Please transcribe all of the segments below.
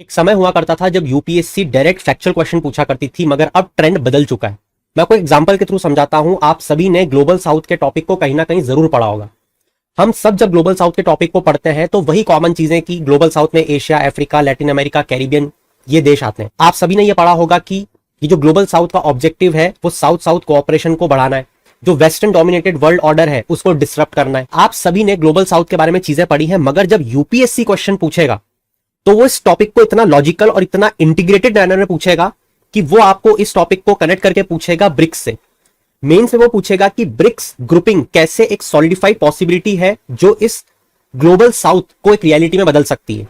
एक समय हुआ करता था जब यूपीएससी डायरेक्ट फैक्चुअल क्वेश्चन पूछा करती थी, मगर अब ट्रेंड बदल चुका है। मैं आपको एग्जांपल के थ्रू समझाता हूं। आप सभी ने ग्लोबल साउथ के टॉपिक को कहीं ना कहीं जरूर पढ़ा होगा। हम सब जब ग्लोबल साउथ के टॉपिक को पढ़ते हैं तो वही कॉमन चीजें कि ग्लोबल साउथ में Asia, Africa, Latin America, Caribbean ये देश आते हैं। आप सभी ने ये पढ़ा होगा कि ये जो ग्लोबल साउथ का ऑब्जेक्टिव है वो साउथ साउथ कोऑपरेशन को बढ़ाना है, जो वेस्टर्न डोमिनेटेड वर्ल्ड ऑर्डर है उसको डिसरप्ट करना है। आप सभी ने ग्लोबल साउथ के बारे में चीजें पढ़ी हैं, मगर जब यूपीएससी क्वेश्चन पूछेगा तो वो इस टॉपिक को इतना लॉजिकल और इतना इंटीग्रेटेड मैनर में पूछेगा कि वो आपको इस टॉपिक को कनेक्ट करके पूछेगा ब्रिक्स से। मेंस में वो पूछेगा कि ब्रिक्स ग्रुपिंग कैसे एक सॉलिडिफाइड पॉसिबिलिटी है जो इस ग्लोबल साउथ को एक रियलिटी में बदल सकती है।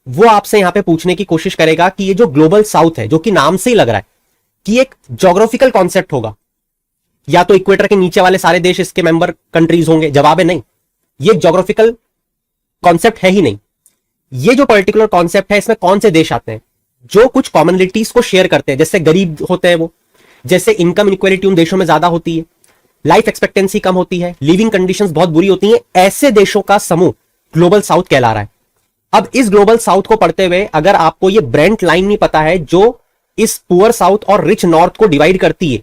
वो आपसे यहां पे पूछने की कोशिश करेगा कि ये जो ग्लोबल साउथ है, जो कि नाम से ही लग रहा है कि एक ज्योग्राफिकल कॉन्सेप्ट होगा, या तो इक्वेटर के नीचे वाले सारे देश इसके मेंबर कंट्रीज होंगे। जवाब है नहीं, ये ज्योग्राफिकल कॉन्सेप्ट है ही नहीं। ये जो पर्टिकुलर कॉन्सेप्ट है इसमें कौन से देश आते हैं जो कुछ कॉमनलिटीज को शेयर करते हैं, जैसे गरीब होते हैं वो, जैसे इनकम इनक्वालिटी उन देशों में ज्यादा होती है, लाइफ एक्सपेक्टेंसी कम होती है, लिविंग कंडीशंस बहुत बुरी होती हैं, ऐसे देशों का समूह ग्लोबल साउथ कहला रहा है। अब इस ग्लोबल साउथ को पढ़ते हुए अगर आपको ये ब्रेंट लाइन नहीं पता है जो इस पुअर साउथ और रिच नॉर्थ को डिवाइड करती है,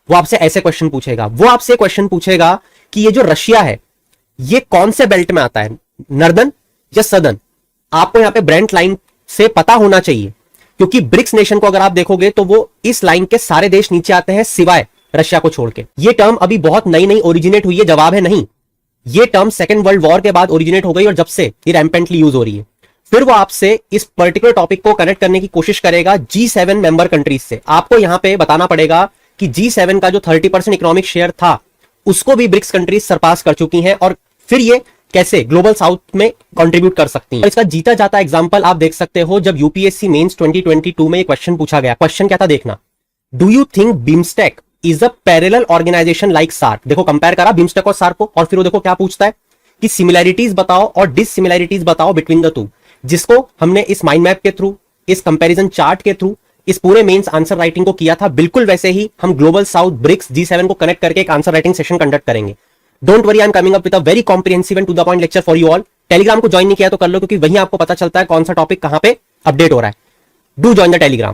वो आपसे ऐसे क्वेश्चन पूछेगा। वो आपसे क्वेश्चन पूछेगा कि ये जो रशिया है ये कौन से बेल्ट में आता है, नॉर्दर्न या सदर्न। आपको यहां पे ब्रेंट लाइन से पता होना चाहिए, क्योंकि ब्रिक्स नेशन को अगर आप देखोगे तो वो इस लाइन के सारे देश नीचे आते हैं सिवाय रशिया को छोड़ के। ये टर्म अभी बहुत नई नई ओरिजिनेट हुई है, जवाब है नहीं। ये टर्म सेकेंड वर्ल्ड वॉर के बाद ओरिजिनेट हो गई और जब से ये रैम्पेंटली यूज हो रही है। फिर वो आपसे इस पर्टिकुलर टॉपिक को कनेक्ट करने की कोशिश करेगा G7 मेंबर कंट्रीज से। आपको यहां पे बताना पड़ेगा कि G7 का जो 30% इकोनॉमिक शेयर था उसको भी ब्रिक्स कंट्रीज सरपास कर चुकी हैं, और फिर ये कैसे ग्लोबल साउथ में कंट्रीब्यूट कर सकती हैं। इसका जीता जाता एग्जांपल आप देख सकते हो जब यूपीएससी मेंस 2022 में ये क्वेश्चन पूछा गया। क्वेश्चन क्या था देखना, do you think BIMSTEC is a parallel organisation like SAARC. देखो कंपेयर करा बिम्स्टेक और सार्क को, और फिर वो देखो क्या पूछता है कि सिमिलैरिटीज बताओ और डिससिमिलैरिटीज बताओ बिटवीन द टू, जिसको हमने इस माइंड मैप के थ्रू, इस कंपैरिजन चार्ट के थ्रू, इस पूरे मेंस आंसर राइटिंग को किया था। बिल्कुल वैसे ही हम ग्लोबल साउथ, ब्रिक्स, G7 को कनेक्ट करके एक आंसर राइटिंग सेशन कंडक्ट करेंगे। Don't worry, I am coming up with a very comprehensive and to the point lecture for you all. Telegram को ज्वाइन नहीं किया तो कर लो, क्योंकि वहीं आपको पता चलता है कौन सा टॉपिक कहां पे अपडेट हो रहा है। Do join the Telegram.